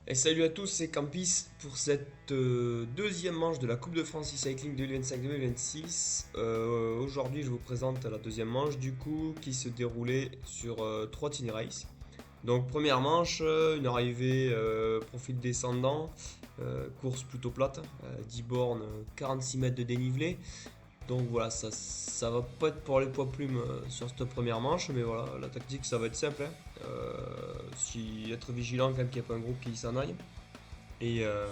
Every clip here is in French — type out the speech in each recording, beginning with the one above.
Et salut à tous, c'est Campis pour cette deuxième manche de la Coupe de France e-cycling 2025-2026. Aujourd'hui, je vous présente la deuxième manche du coup qui se déroulait sur 3 tiny race. Donc première manche, une arrivée profil descendant, course plutôt plate, 10 bornes, 46 mètres de dénivelé. Donc voilà, ça va pas être pour les poids plumes sur cette première manche, mais voilà, la tactique ça va être simple, hein. Être vigilant quand même qu'il n'y ait pas un groupe qui s'en aille. Et, euh,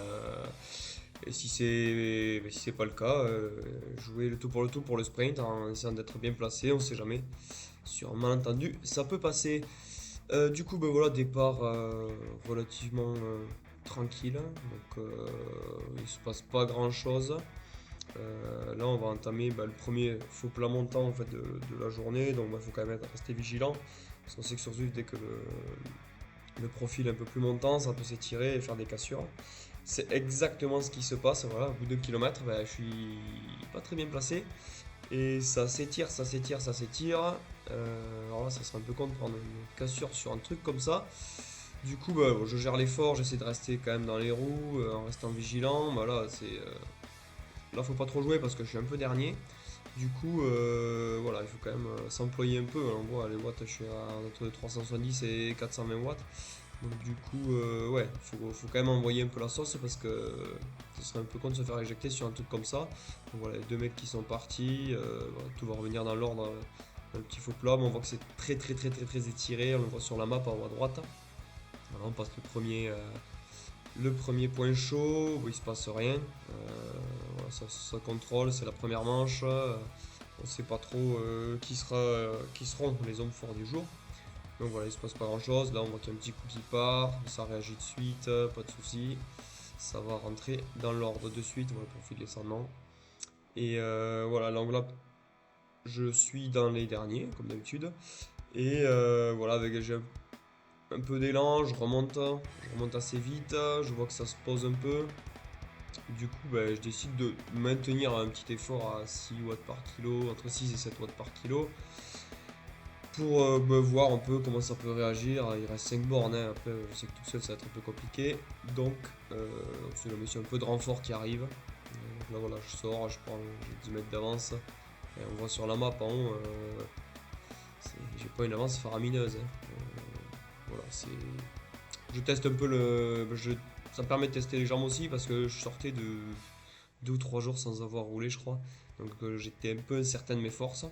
et si c'est pas le cas, jouer le tout pour le sprint en essayant d'être bien placé, on sait jamais. Sur un malentendu, ça peut passer. Du coup, ben voilà, départ relativement tranquille. Donc il se passe pas grand chose. Là, on va entamer le premier faux plat montant en fait, de la journée. Donc il faut quand même rester vigilant. Parce qu'on sait que sur Zwift, dès que le profil est un peu plus montant, ça peut s'étirer et faire des cassures. C'est exactement ce qui se passe. Voilà, au bout d'un kilomètre, je suis pas très bien placé. Et ça s'étire, ça s'étire, ça s'étire. Alors là, ça serait un peu con de prendre une cassure sur un truc comme ça. Du coup, bon, je gère l'effort, j'essaie de rester quand même dans les roues, en restant vigilant. Là, faut pas trop jouer parce que je suis un peu dernier. Du coup, voilà, il faut quand même s'employer un peu. On voit les watts, je suis entre 370 et 420 watts. Donc du coup, ouais, faut quand même envoyer un peu la sauce parce que ce serait un peu con de se faire éjecter sur un truc comme ça. Donc voilà, les deux mecs qui sont partis, voilà, tout va revenir dans l'ordre. Un petit faux plat, mais on voit que c'est très très très très très étiré. On le voit sur la map en haut à droite. Voilà, on passe le premier point chaud, où il se passe rien. Voilà, ça contrôle, c'est la première manche. On sait pas trop qui seront les hommes forts du jour. Donc voilà, il se passe pas grand chose. Là, on voit qu'il y a un petit coup qui part, ça réagit de suite, pas de souci. Ça va rentrer dans l'ordre de suite. Voilà, profil descendant. Et voilà, l'enveloppe, je suis dans les derniers, comme d'habitude. Et voilà, j'ai un peu d'élan, je remonte assez vite. Je vois que ça se pose un peu. Du coup, je décide de maintenir un petit effort à 6 watts par kilo, entre 6 et 7 watts par kilo, pour voir un peu comment ça peut réagir. Il reste 5 bornes, hein. Après je sais que tout seul ça va être un peu compliqué. Donc c'est la mission un peu de renfort qui arrive. Donc là voilà, je sors, j'ai 10 mètres d'avance. Et on voit sur la map en haut, j'ai pas une avance faramineuse, hein. Voilà, je teste un peu ça me permet de tester les jambes aussi parce que je sortais de 2 ou 3 jours sans avoir roulé, je crois. Donc j'étais un peu incertain de mes forces.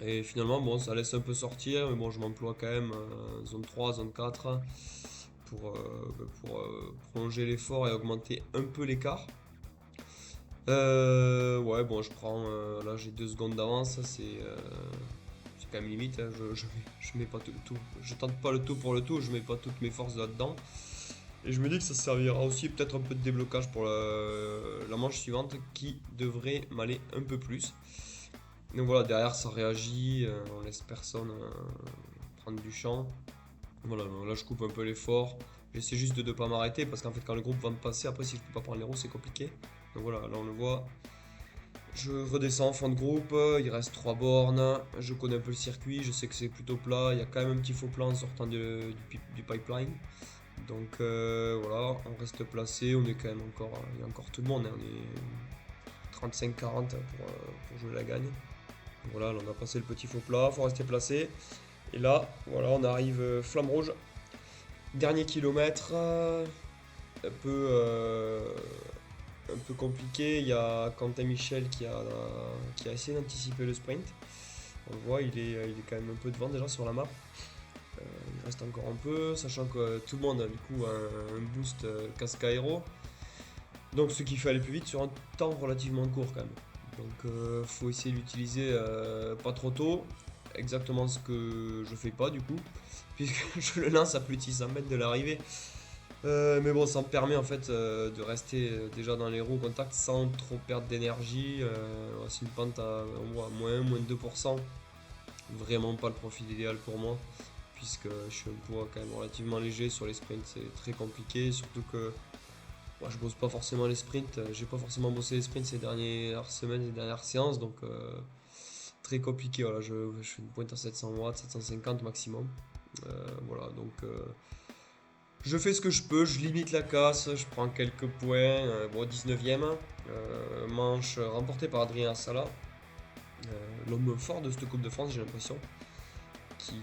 Et finalement, bon, ça laisse un peu sortir, mais bon, je m'emploie quand même zone 3, zone 4 pour prolonger l'effort et augmenter un peu l'écart. Ouais, bon, là, j'ai 2 secondes d'avance, c'est quand même limite, hein. Je mets pas tout le tout. Je tente pas le tout pour le tout, je mets pas toutes mes forces là-dedans. Et je me dis que ça servira aussi peut-être un peu de déblocage pour la manche suivante qui devrait m'aller un peu plus. Donc voilà, derrière ça réagit, on laisse personne prendre du champ. Voilà, donc là je coupe un peu l'effort. J'essaie juste de ne pas m'arrêter parce qu'en fait quand le groupe va me passer, après si je peux pas prendre les roues c'est compliqué. Donc voilà, là on le voit. Je redescends en fond de groupe, il reste 3 bornes, je connais un peu le circuit, je sais que c'est plutôt plat, il y a quand même un petit faux plan en sortant du pipeline. Donc voilà, on reste placé, on est quand même encore, il y a encore tout le monde, hein, on est 35-40 pour jouer la gagne. Voilà, là, on a passé le petit faux plat, faut rester placé. Et là, voilà, on arrive flamme rouge. Dernier kilomètre, un peu compliqué. Il y a Quentin Michel qui a essayé d'anticiper le sprint. On le voit, il est quand même un peu devant déjà sur la map. Il reste encore un peu, sachant que tout le monde a du coup un boost casque aéro. Donc ce qui fait aller plus vite sur un temps relativement court quand même. Donc faut essayer d'utiliser pas trop tôt, exactement ce que je fais pas du coup, puisque je le lance à plus de 600 mètres de l'arrivée. Mais bon, ça me permet en fait de rester déjà dans les roues au contact sans trop perdre d'énergie. C'est une pente à moins de 2%. Vraiment pas le profil idéal pour moi, puisque je suis un poids quand même relativement léger sur les sprints, c'est très compliqué, surtout que moi, je bosse pas forcément les sprints, j'ai pas forcément bossé les sprints ces dernières semaines, ces dernières séances, donc très compliqué. Voilà, je fais une pointe à 700 watts, 750 maximum. Voilà, donc Je fais ce que je peux, je limite la casse, je prends quelques points. Bon, 19ème, manche remportée par Adrien Assala, l'homme fort de cette Coupe de France, j'ai l'impression, qui,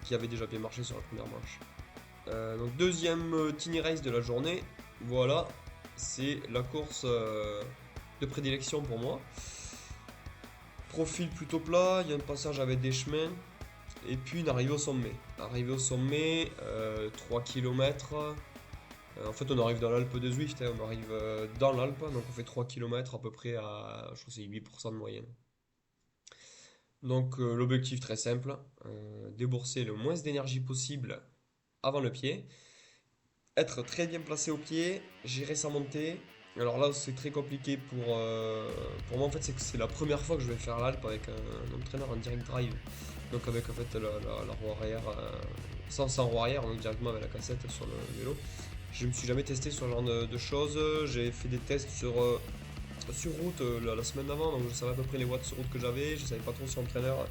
qui avait déjà bien marché sur la première manche. Donc deuxième tiny race de la journée, voilà, c'est la course de prédilection pour moi. Profil plutôt plat, il y a un passage avec des chemins, et puis une arrivée au sommet. Arrivée au sommet, 3 km. En fait, on arrive dans l'Alpe de Zwift, hein, on arrive dans l'Alpe, donc on fait 3 km à peu près à, je crois que c'est 8% de moyenne. Donc l'objectif très simple, débourser le moins d'énergie possible avant le pied, être très bien placé au pied, gérer sa montée. Alors là, c'est très compliqué pour moi. En fait, c'est que c'est la première fois que je vais faire l'Alpe avec un entraîneur en direct drive. Donc avec en fait la roue arrière, sans roue arrière, donc directement avec la cassette sur le vélo. Je me suis jamais testé sur ce genre de choses. J'ai fait des tests sur route la semaine d'avant, donc je savais à peu près les watts sur route que j'avais. Je savais pas trop sur entraîneur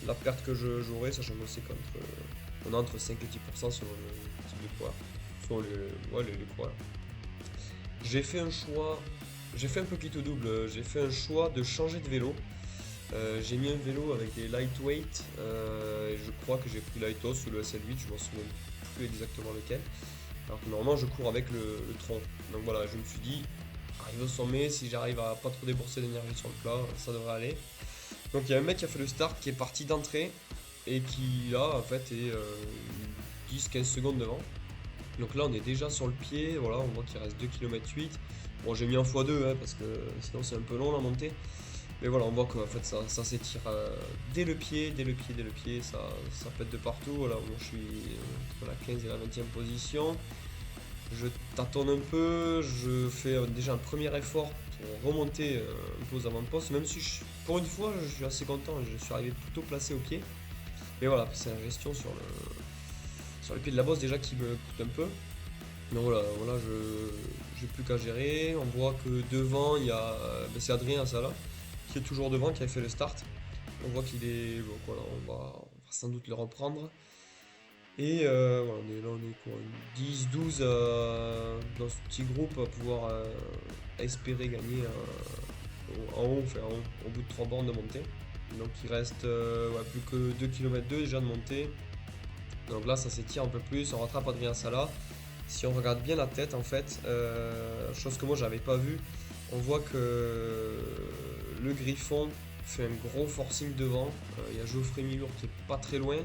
la perte que j'aurais, sachant que c'est on a entre 5 et 10% sur le type de poids. Sur les poids. J'ai fait un choix, j'ai fait un peu quitte au double, j'ai fait un choix de changer de vélo. J'ai mis un vélo avec des lightweight, et je crois que j'ai pris l'Aitos ou le SL8, je m'en souviens plus exactement lequel. Alors que normalement je cours avec le tronc. Donc voilà, je me suis dit, arrive au sommet, si j'arrive à pas trop débourser d'énergie sur le plat, ça devrait aller. Donc il y a un mec qui a fait le start, qui est parti d'entrée, et qui là en fait est 10-15 secondes devant. Donc là on est déjà sur le pied, voilà, on voit qu'il reste 2 km 8. Bon, j'ai mis en x2 hein, parce que sinon c'est un peu long la montée. Mais voilà, on voit qu'en fait ça s'étire dès le pied, ça pète de partout. Voilà, moi je suis entre la 15 et la 20e position. Je tâtonne un peu, je fais déjà un premier effort pour remonter un peu aux avant-postes, même si pour une fois je suis assez content, je suis arrivé plutôt placé au pied. Mais voilà, c'est la gestion sur le pied de la bosse déjà qui me coûte un peu. Donc voilà, j'ai plus qu'à gérer. On voit que devant, il y a c'est Adrien Assala qui est toujours devant, qui a fait le start. On voit qu'il est. Donc voilà, on va sans doute le reprendre. Et voilà, on est quoi, 10-12 dans ce petit groupe à pouvoir espérer gagner en haut, enfin au bout de 3 bornes de montée. Donc il reste plus que 2 km 2 déjà de montée. Donc là ça s'étire un peu plus, on rattrape Adrien Sala. Si on regarde bien la tête en fait, chose que moi j'avais pas vu, on voit que le Griffon fait un gros forcing devant. Il y a Geoffrey Milour qui est pas très loin.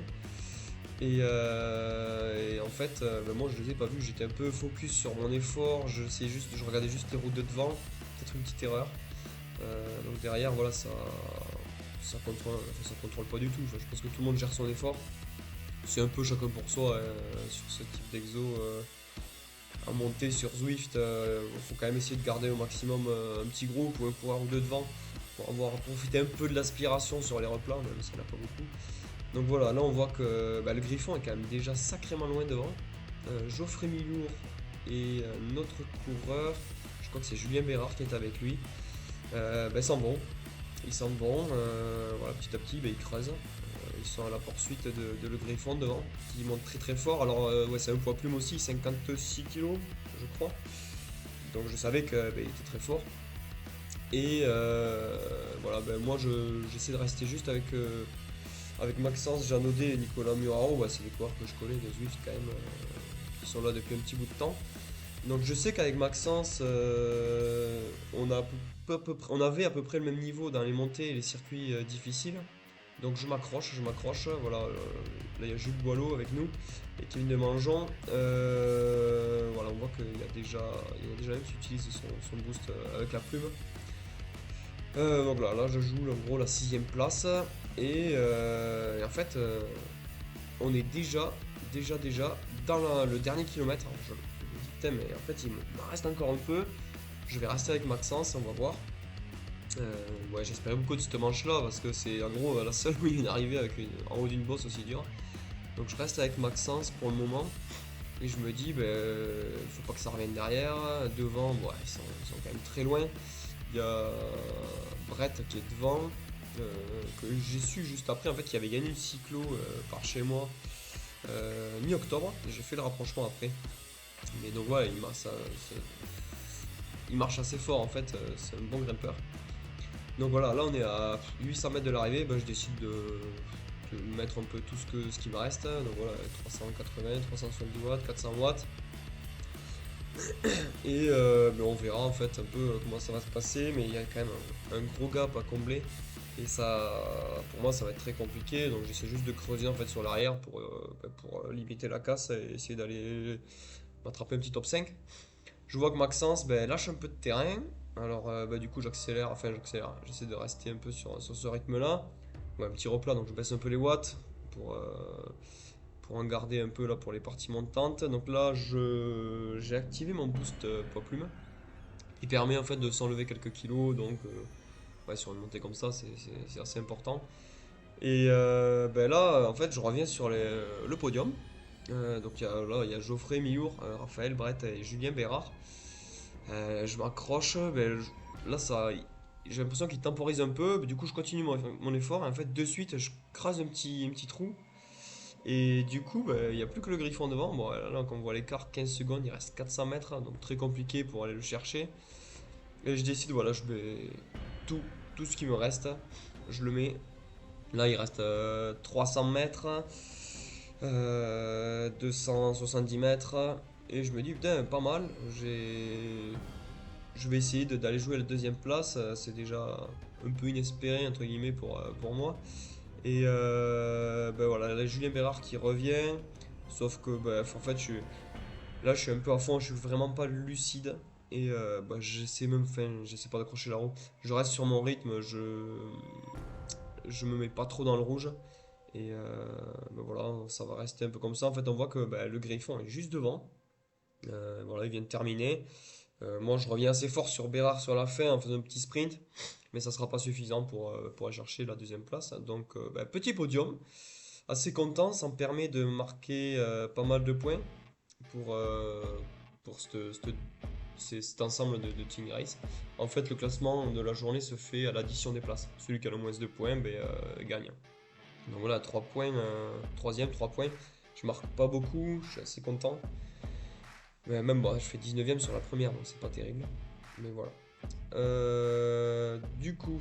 Et en fait, moi je les ai pas vus, j'étais un peu focus sur mon effort, je regardais juste les routes de devant, peut-être une petite erreur. Donc derrière, voilà, ça contrôle pas du tout. Enfin, je pense que tout le monde gère son effort. C'est un peu chacun pour soi sur ce type d'exo. À monter sur Zwift, faut quand même essayer de garder au maximum un petit groupe ou un coureur ou deux devant pour avoir profité un peu de l'aspiration sur les replats, même s'il n'y en a pas beaucoup. Donc voilà, là on voit que le Griffon est quand même déjà sacrément loin devant. Geoffrey Milour et notre coureur, je crois que c'est Julien Bérard qui est avec lui, s'en vont. Ils s'en vont, voilà, petit à petit ils creusent. Ils sont à la poursuite de le Griffon devant, qui monte très très fort. Alors c'est un poids plume aussi, 56 kg je crois. Donc je savais qu'il était très fort. Et voilà, moi j'essaie de rester juste avec Maxence Janaudet et Nicolas Muraro. C'est les coureurs que je connais de Zwift quand même, qui sont là depuis un petit bout de temps. Donc je sais qu'avec Maxence, on avait à peu près le même niveau dans les montées et les circuits difficiles. Donc je m'accroche, voilà, là il y a Jules Boileau avec nous et Kevin de Mangeon. Voilà, on voit qu'il y a déjà un qui utilise son boost avec la plume. Donc là je joue en gros la 6ème place et en fait on est déjà dans le dernier kilomètre. Alors, je me dis putain mais en fait il me reste encore un peu. Je vais rester avec Maxence, on va voir. J'espérais beaucoup de cette manche là parce que c'est en gros la seule où il est arrivé en haut d'une bosse aussi dure. Donc je reste avec Maxence pour le moment et je me dis faut pas que ça revienne derrière. Devant ils sont quand même très loin. Il y a Brett qui est devant, que j'ai su juste après en fait qu'il avait gagné une cyclo par chez moi mi-octobre. J'ai fait le rapprochement après. Mais donc voilà, il marche assez fort en fait, c'est un bon grimpeur. Donc voilà, là on est à 800 mètres de l'arrivée, je décide de mettre un peu tout ce qui me reste. Donc voilà, 380, 370 watts, 400 watts. Et on verra en fait un peu comment ça va se passer, mais il y a quand même un gros gap à combler. Et ça, pour moi, ça va être très compliqué. Donc j'essaie juste de creuser en fait sur l'arrière pour limiter la casse et essayer d'aller m'attraper un petit top 5. Je vois que Maxence lâche un peu de terrain. Alors du coup j'accélère, j'essaie de rester un peu sur ce rythme-là. Ouais, un petit replat, donc je baisse un peu les watts pour, euh, pour en garder un peu là pour les parties montantes. Donc là j'ai activé mon boost poids plume. Il permet en fait de s'enlever quelques kilos, donc ouais, sur une montée comme ça c'est assez important. Et là en fait je reviens sur le podium. Donc là il y a Geoffrey Millour, Raphaël Brett et Julien Bérard. Je m'accroche, là ça, j'ai l'impression qu'il temporise un peu, du coup je continue mon effort et en fait de suite je crase un petit trou et du coup il n'y a plus que le griffon devant. Bon là quand on voit l'écart 15 secondes, il reste 400 mètres donc très compliqué pour aller le chercher et je décide voilà je mets tout, tout ce qui me reste, je le mets. Là il reste 300 mètres, 270 mètres et je me dis putain pas mal, je vais essayer d'aller jouer à la deuxième place. C'est déjà un peu inespéré entre guillemets pour moi. Et voilà, là, Julien Bérard qui revient. Sauf que en fait, là, je suis un peu à fond, je suis vraiment pas lucide. Et j'essaie pas d'accrocher la roue. Je reste sur mon rythme, je me mets pas trop dans le rouge. Et voilà, ça va rester un peu comme ça. En fait, on voit que le Griffon est juste devant. Voilà, il vient de terminer. Moi, je reviens assez fort sur Bérard sur la fin en faisant un petit sprint, mais ça sera pas suffisant pour aller chercher la deuxième place. Donc, petit podium, assez content, ça me permet de marquer pas mal de points pour, euh, pour cet ensemble de Team Race. En fait, le classement de la journée se fait à l'addition des places. Celui qui a le moins de points gagne. Donc voilà, 3 points, troisième, 3 points. Je marque pas beaucoup, je suis assez content. Mais même je fais 19ème sur la première, donc c'est pas terrible. Mais voilà. Du coup,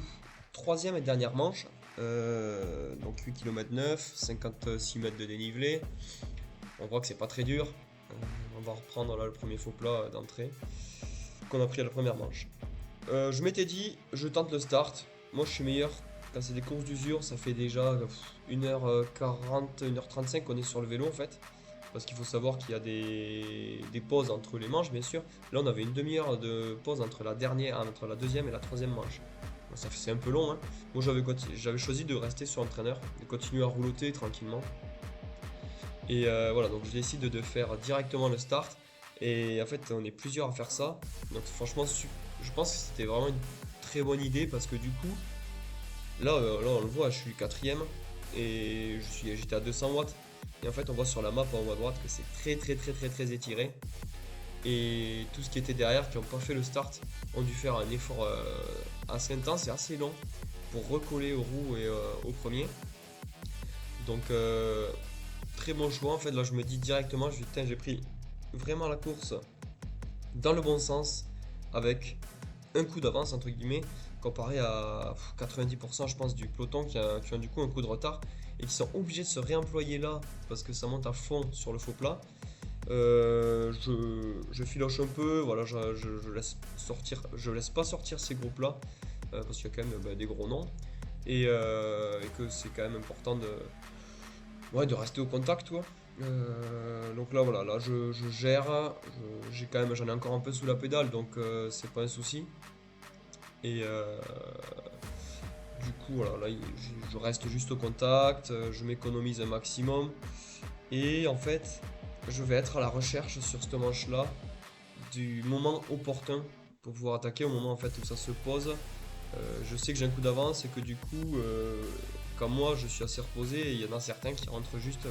troisième et dernière manche. Donc 8 km 9, 56 mètres de dénivelé. On voit que c'est pas très dur. On va reprendre là le premier faux plat d'entrée qu'on a pris à la première manche. Je m'étais dit, je tente le start. Moi je suis meilleur quand c'est des courses d'usure. Ça fait déjà 1h40, 1h35 qu'on est sur le vélo en fait. Parce qu'il faut savoir qu'il y a des pauses entre les manches, bien sûr. Là, on avait une demi-heure de pause entre la deuxième et la troisième manche. Bon, c'est un peu long, hein. Moi, j'avais choisi de rester sur l'entraîneur, de continuer à rouloter tranquillement. Et voilà, donc je décide de faire directement le start. Et en fait, on est plusieurs à faire ça. Donc franchement, je pense que c'était vraiment une très bonne idée parce que du coup, là on le voit, je suis quatrième et j'étais à 200 watts. Et en fait, on voit sur la map en haut à droite que c'est très étiré. Et tout ce qui était derrière, qui n'ont pas fait le start, ont dû faire un effort assez intense et assez long pour recoller aux roues et au premier. Donc, très bon choix. En fait, là, je me dis directement, j'ai pris vraiment la course dans le bon sens avec un coup d'avance, entre guillemets, comparé à 90% je pense du peloton qui ont du coup un coup de retard et qui sont obligés de se réemployer là parce que ça monte à fond sur le faux plat. Je filoche un peu, voilà, je laisse pas sortir ces groupes là parce qu'il y a quand même des gros noms et que c'est quand même important de rester au contact, toi. Donc là voilà, là je gère, j'en ai encore un peu sous la pédale donc c'est pas un souci. Et du coup voilà, là je reste juste au contact, je m'économise un maximum et en fait je vais être à la recherche sur cette manche là du moment opportun pour pouvoir attaquer au moment en fait où ça se pose. Je sais que j'ai un coup d'avance et que du coup comme moi je suis assez reposé, il y en a certains qui rentrent juste,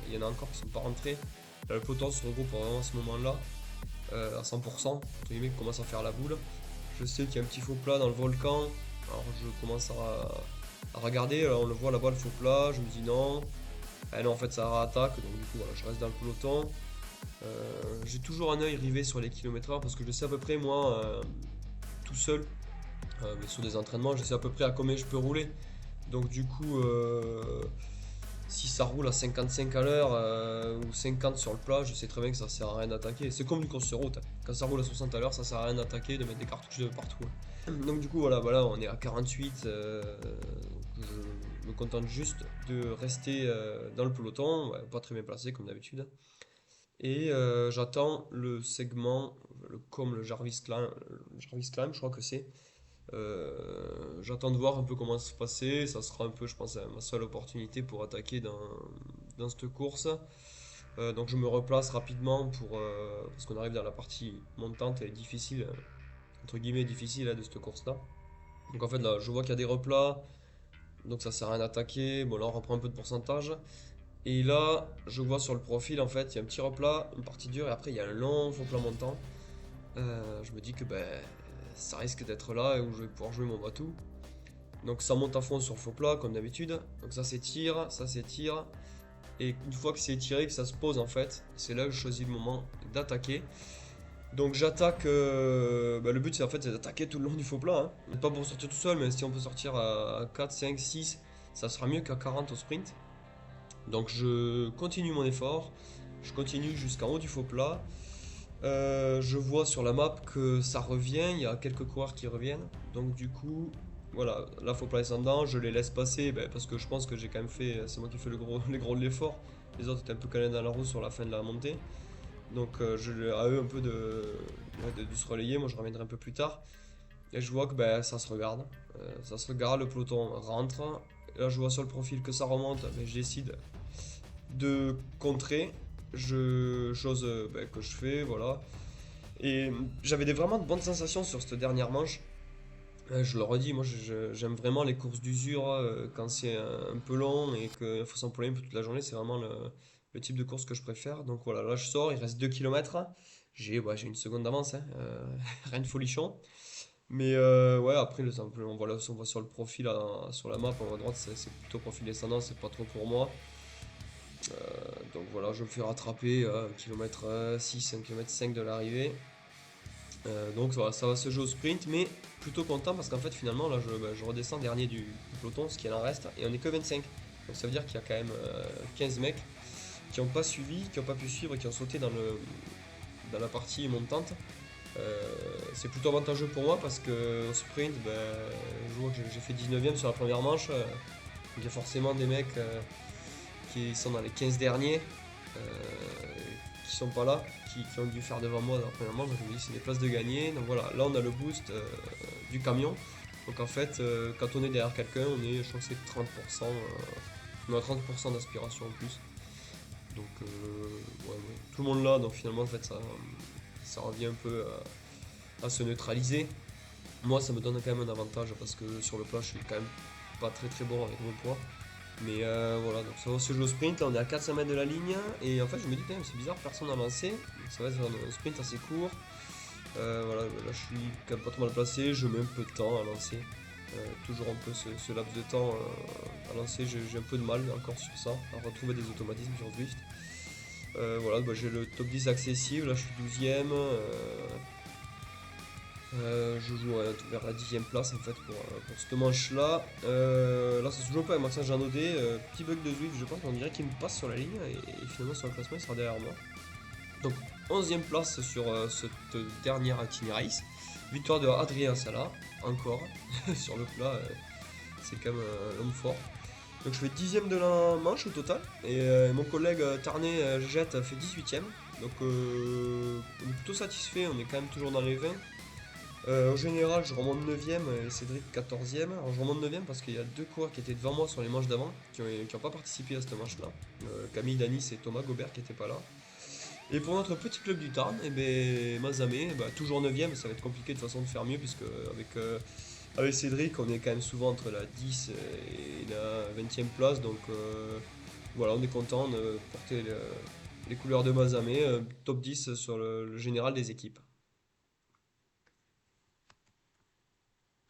il y en a encore qui sont pas rentrés. Là, le peloton se regroupe vraiment à ce moment là à 100%, entre guillemets, qui commence à faire la boule. Je sais qu'il y a un petit faux plat dans le volcan, alors je commence à regarder, là, on le voit là-bas le faux plat, je me dis non, Ah non, en fait, ça réattaque, donc du coup, voilà, je reste dans le peloton. J'ai toujours un œil rivé sur les kilomètres heure parce que je sais à peu près, moi, tout seul, mais sur des entraînements, je sais à peu près à combien je peux rouler. Donc du coup, si ça roule à 55 à l'heure ou 50 sur le plat, je sais très bien que ça sert à rien d'attaquer. C'est comme une course sur route, hein. Quand ça roule à 60 à l'heure, ça sert à rien d'attaquer, de mettre des cartouches de partout, hein. Donc du coup, voilà, on est à 48. Je me contente juste de rester dans le peloton, ouais, pas très bien placé comme d'habitude. Et j'attends le segment, comme le Jarvis Climb, je crois que c'est. J'attends de voir un peu comment ça se passer. Ça sera un peu, je pense, ma seule opportunité pour attaquer dans cette course. Donc je me replace rapidement parce qu'on arrive dans la partie montante et difficile, entre guillemets difficile, hein, de cette course-là. Donc en fait là, je vois qu'il y a des replats, donc ça sert à rien d'attaquer. Bon là on reprend un peu de pourcentage. Et là, je vois sur le profil, en fait, il y a un petit replat, une partie dure, et après il y a un long faux plat montant. Je me dis que ben, ça risque d'être là où je vais pouvoir jouer mon batou. Donc ça monte à fond sur le faux plat, comme d'habitude. Donc ça s'étire, ça s'étire. Et une fois que c'est étiré, que ça se pose, en fait, c'est là que je choisis le moment d'attaquer. Donc j'attaque. Le but, c'est en fait c'est d'attaquer tout le long du faux plat, hein. Pas pour sortir tout seul, mais si on peut sortir à 4, 5, 6, ça sera mieux qu'à 40 au sprint. Donc je continue mon effort, je continue jusqu'en haut du faux plat. Je vois sur la map que ça revient, il y a quelques coureurs qui reviennent. Donc du coup, voilà, là faux plat descendant, je les laisse passer parce que je pense que j'ai quand même fait, c'est moi qui fais les gros de l'effort. Les autres étaient un peu calés dans la roue sur la fin de la montée. Donc à eux un peu de se relayer, moi je reviendrai un peu plus tard. Et je vois que ça se regarde. Ça se regarde, le peloton rentre. Là je vois sur le profil que ça remonte, mais je décide de contrer. Chose que je fais, voilà. Et j'avais vraiment de bonnes sensations sur cette dernière manche. Je le redis, moi j'aime vraiment les courses d'usure quand c'est un peu long et qu'il faut s'employer un peu toute la journée. C'est vraiment le type de course que je préfère. Donc voilà, là je sors, il reste 2 km. J'ai une seconde d'avance, hein, rien de folichon. Mais ouais, après, on voit sur le profil, sur la map, en haut à droite, c'est plutôt profil descendant, c'est pas trop pour moi. Donc voilà, je me fais rattraper à 1 km 6, 1 km 5 de l'arrivée. Donc voilà, ça va se jouer au sprint, mais plutôt content parce qu'en fait finalement là je redescends dernier du peloton, ce qu'il en reste, et on est que 25. Donc ça veut dire qu'il y a quand même 15 mecs qui n'ont pas suivi, qui n'ont pas pu suivre et qui ont sauté dans la partie montante. C'est plutôt avantageux pour moi parce que au sprint, je vois que j'ai fait 19ème sur la première manche. Il y a forcément des mecs qui sont dans les 15 derniers, qui sont pas là, qui ont dû faire devant moi dans la première manche. Donc je me dis c'est des places de gagner. Donc voilà, là on a le boost du camion. Donc en fait, quand on est derrière quelqu'un, je crois que c'est 30%, on a 30% d'aspiration en plus. Donc ouais, tout le monde là, donc finalement en fait ça revient un peu à se neutraliser. Moi ça me donne quand même un avantage parce que sur le plat je suis quand même pas très très bon avec mon poids. Mais voilà, donc ça va se jouer au sprint. Là on est à 400 mètres de la ligne. Et en fait je me dis quand même c'est bizarre, personne n'a lancé. Ça va être un sprint assez court. Voilà, là je suis quand même pas trop mal placé. Je mets un peu de temps à lancer. Toujours un peu ce laps de temps à lancer. J'ai un peu de mal encore sur ça, à retrouver des automatismes sur Zwift. Voilà, j'ai le top 10 accessible. Là je suis 12ème. Je joue vers la 10ème place en fait pour cette manche là. Là ça se joue pas avec Maxence Jeannaudet, petit bug de Zwift je pense, on dirait qu'il me passe sur la ligne et finalement sur le classement il sera derrière moi. Donc 11ème place sur cette dernière team race. Victoire de Adrien Sala, encore sur le plat, c'est quand même un homme fort. Donc je fais 10ème de la manche au total et mon collègue Tarnet Jette fait 18ème. Donc on est plutôt satisfait, on est quand même toujours dans les 20. En général, je remonte 9ème et Cédric 14ème. Alors, je remonte 9ème parce qu'il y a deux coureurs qui étaient devant moi sur les manches d'avant qui n'ont pas participé à cette manche-là. Camille Danis et Thomas Gobert qui n'étaient pas là. Et pour notre petit club du Tarn, Mazamé, toujours 9ème, ça va être compliqué de façon de faire mieux puisque avec Cédric, on est quand même souvent entre la 10 et la 20ème place. Donc voilà, on est content de porter les couleurs de Mazamé, top 10 sur le général des équipes.